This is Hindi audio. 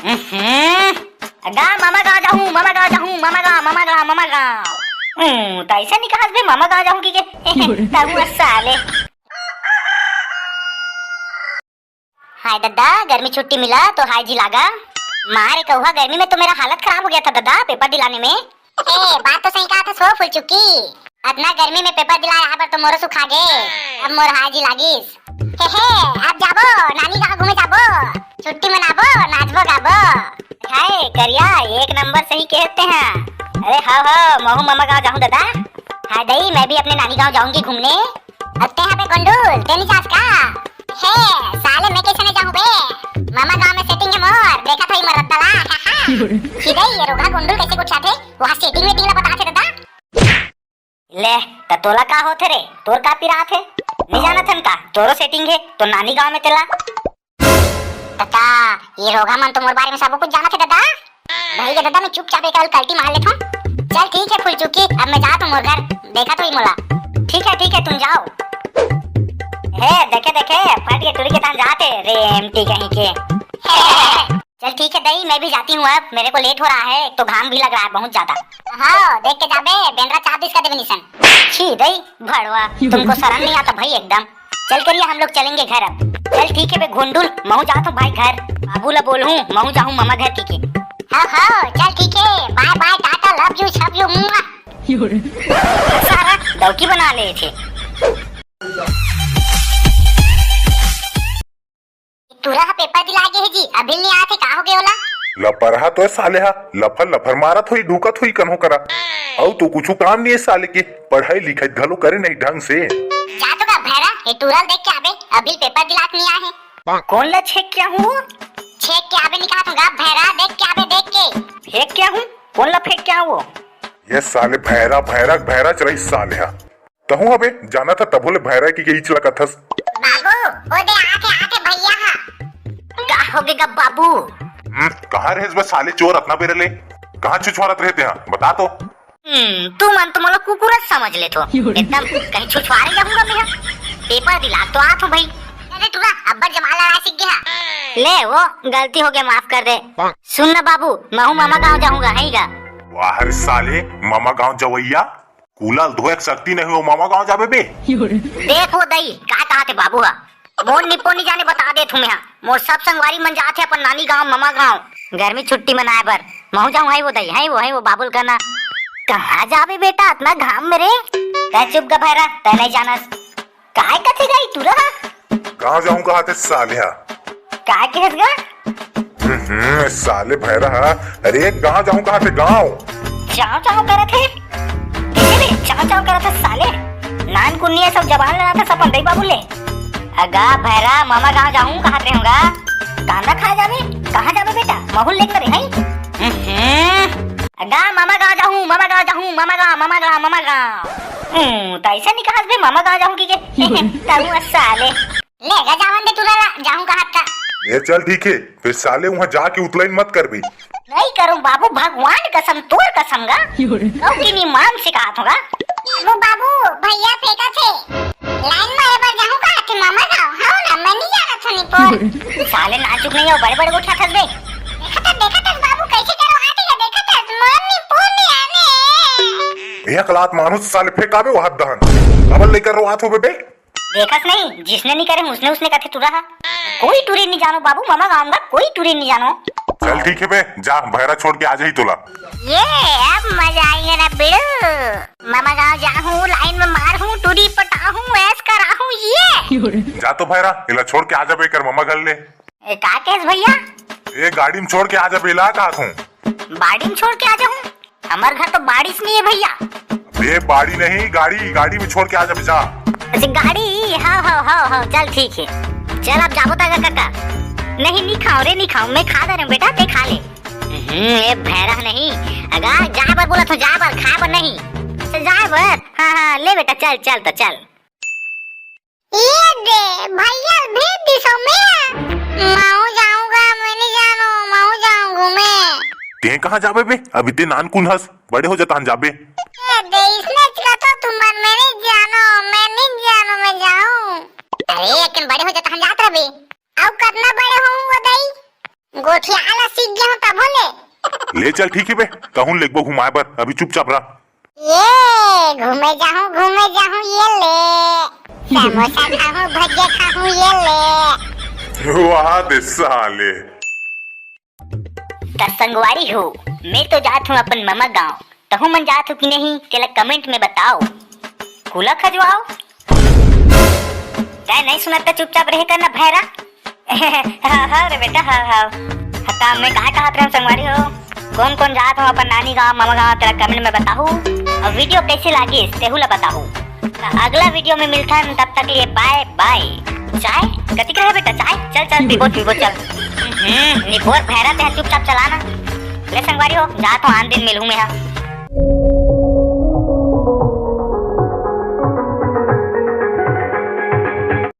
मामा गाँव जाऊँ, मामा गाँव जाऊँ, मामा गाँव, मामा गाँव, मामा गाँव। तो ऐसा नहीं कहा बे मामा गाँव जाऊँ की के ताऊ साले। हाय दादा, गर्मी छुट्टी मिला तो हाय जी लागा। मारे कहुआ गर्मी में तो मेरा हालत खराब हो गया था दादा पेपर दिलाने में। बात तो सही कहा था, सो फुल चुकी। इतना गर्मी में पेपर दिलाया यहाँ पर तो मोर सुखा गए। अब मोर हाय जी लागिस। अब जाबो नानी गाँव घूमे जाबो, छुट्टी मनाबो, नाचबो गाबो। हाय करिया एक नंबर सही कहते हैं। अरे हाँ महू मामा गाँव जाऊँ दादा। हाय दई मैं भी अपने नानी गाँव जाऊंगी घूमने। अत्ते यहाँ पे गोंडूल तेनी सास का है साले, मैं कैसे न जाऊँ बे। मामा गाँव में सेटिंग है मोर, देखा था मरद दला। सीधे ये रोगा गोंडूल कैसे कुछ थे वहाँ सेटिंग में ला बता थे दादा। ले त तोला का होथे रे, तोर का पिरा थे नहीं जाना थन का तोरो सेटिंग है तो नानी गाँव में तेला। दादा ये रोगा मन तो मोर बारे में सब कुछ जाना थे दादा। भाई के दादा मैं चुपचाप एक कल्टी मार लेता हूँ। चल ठीक है फुल चुकी, अब मैं जाता हूँ मोर घर, देखा तो ही मोला। ठीक है तुम जाओ। देखे फट के टुरी के तान जाते रे एमटी कहीं के। चल ठीक है दई मैं भी जाती हूँ, अब मेरे को लेट हो रहा है, तो घाम भी लग रहा है बहुत ज्यादा। हाँ देख के जाबे बेंद्रा चाप दिस का डेफिनेशन। छी दई भड़वा तुमको शर्म नहीं आता भाई एकदम। चल करिए हम लोग चलेंगे घर अब। चल ठीक है बे घोंडुल महू जाता हूँ भाई घर, बाबू ला बोलूँ महू जाऊँ मामा घर की के। हाँ चल ठीक है, bye bye tata love you सब यू। सारा दौकी बना ले थे। तुरा पेपर दिला के है जी, अभी नहीं आते का हो गए ओला। लपरहा तो साले हा लफर मारत होई ढूकत होई कन्हो करा। औ तू कुछ काम नहीं है साले के, पढ़ाई लिखाई घलो करे नहीं ढंग से। जा तो का भैरा ये तुरल देख के आबे, अभी पेपर दिला के नहीं आए। कौन ला चेक क्या हूँ, चेक के आबे निकाल दूंगा भैरा, देख के आबे देख के फेंक क्या हूँ, कौन ला फेंक क्या वो। ये साले भैरा चरई साले हा तहु अबे जाना था तबोले भैरा की के इच लगथस। बाबू ओ दे आके भैया हा का हो गएगा बाबू। कहाँ रहे बस साले चोर अपना बेरे ले, कहाँ छुछवारत रहते हैं बता तो। तू मन तो मला कुकुरत समझ ले तो एकदम कहीं छुछवारे जाऊंगा मैं। पेपर दिला तो आ तो भाई। अरे तू अब्बा जमाला रहा सीख गया ले, वो गलती हो गया माफ कर दे। सुन ना बाबू महू मामा गाँव जाऊंगा है गा। वाह साले मामा गाँव जवैया कूलाल धोए शक्ति नहीं हो मामा गाँव जाबे बे। देखो दई का कहा थे बाबू हा मोर निप्पो नहीं जाने बता दे तुम्हें। मोर सब संगवारी मन जाते अपन नानी गाँव मामा गाँव गर्मी छुट्टी मनाए बर महू जाऊँ है वो दई है वो बाबुल करना। कहाँ जाबे बेटा इतना घाम में रे, तै चुप गा भैरा तै नहीं जाना काय कथे गई तू रहा। कहाँ जाऊँ कहा थे साले हा काय कहत गा। साले भैरा हा अरे गाँव जाऊँ कहा थे गाँव। चाव करे थे चाव करे थे साले नान कुन्नी सब जवान लगा था सब अंदर बाबू ले। अगा भैरा मामा गाँव जाऊँ कहाँ थे होगा कांदा खा जावे, कहाँ जावे बेटा महूल लेकर है। अगा मामा गाँव जाऊँ मामा गाँव तो ऐसा नहीं कहा बे मामा गाँव जाऊँ की के साले ले गा जावन दे तुला जाऊँ कहाँ था। ये चल ठीक है फिर साले वहाँ जाके उतलाइन मत कर भी। नहीं करूँ बाबू भगवान कसम तोर कसम गा की मान से कहा होगा। बाबू भैया फेंका थे लाइन में एक बार जाऊँ कहाँ थे मामा गाँव। हाँ ना मैं नहीं जाना था निपोर साले नाजुक नहीं हो बड़े उठा था बे। देखा था बाबू कैसे करो आते का देखा था मन निपोर नहीं आने। एक लात मानुस साले फेंकावे वो हाथ दहन अब लेकर रो हाथ हो बे। देखत नहीं जिसने नहीं करे उसने कथे तुरा कोई टूरी नहीं जानो बाबू मामा गाँव का कोई टूरी नहीं जानो। चल ठीक है बे जा भैरा छोड़ के आ जाही तोला। ये अब मजा आएगा ना बेड़ो, मामा गाँव जाऊँ लाइन में मार हूँ टूरी पटाहूँ ऐस कराहूँ ये। जा तो भैरा इला छोड़ के आ जा बे कर मामा घर ले। का केस भैया ये गाड़ी में छोड़ के आ जा बेला कहा तू। बाड़ी में छोड़ के आ जाऊँ, हमारे घर तो बारिश नहीं है भैया। बे बाड़ी नहीं गाड़ी में छोड़ के आ जा जा। गाड़ी हाँ चल ठीक है चल अब जाबो तक काका। नहीं खाओ मैं खा दे रहा हूँ बेटा ते खा ले। ये भैरा नहीं अगर जा बर बोला तो जा बर खा बर नहीं जा बर। हाँ ले बेटा चल तो चल। ये दे भैया भेज दी सो मैं माऊ जाऊंगा मैं नहीं जानो माऊ जाऊंगा मैं। ते कहाँ जाबे बे अभी ते नान कुन हस बड़े हो जाता जाबे। दे इसने चला तो तुम मैं नहीं जानो मैं जाऊं। अरे लेकिन बड़े हो जाता हम जात रहे अब करना बड़े हो वो दई गोठिया आला सीख गया हूँ तब ले। ले चल ठीक है बे, कहूँ लेगबो घुमाए बर, अभी चुपचाप रह। ये घूमे जाहूँ ये ले, समोसा खाहूँ भजिया खाहूँ ये ले। वाह दे साले। संगवारी हो, मैं तो जात हूँ अपन मामा गाँव, तहु मन जात हो कि नहीं चला कमेंट में बताओ। खुला खजवाओ, क्या नहीं सुना तो चुपचाप रहे करना भैरा। हाँ रे बेटा हाँ। हता मैं कहाँ रहे संगवारी हो, कौन कौन जात हो अपन नानी गाँव मामा गाँव, तेरा कमेंट में बताओ। और वीडियो कैसे लगी तेहुला बताओ। अगला वीडियो में मिलता है, तब तक लिए बाय बाय। चाय कति का है बेटा, चाय चल पीबो चल। निपोर भैरा ते चुपचाप चलाना। ले संगवारी हो, जात हूँ आन दिन मिलूँ मैं।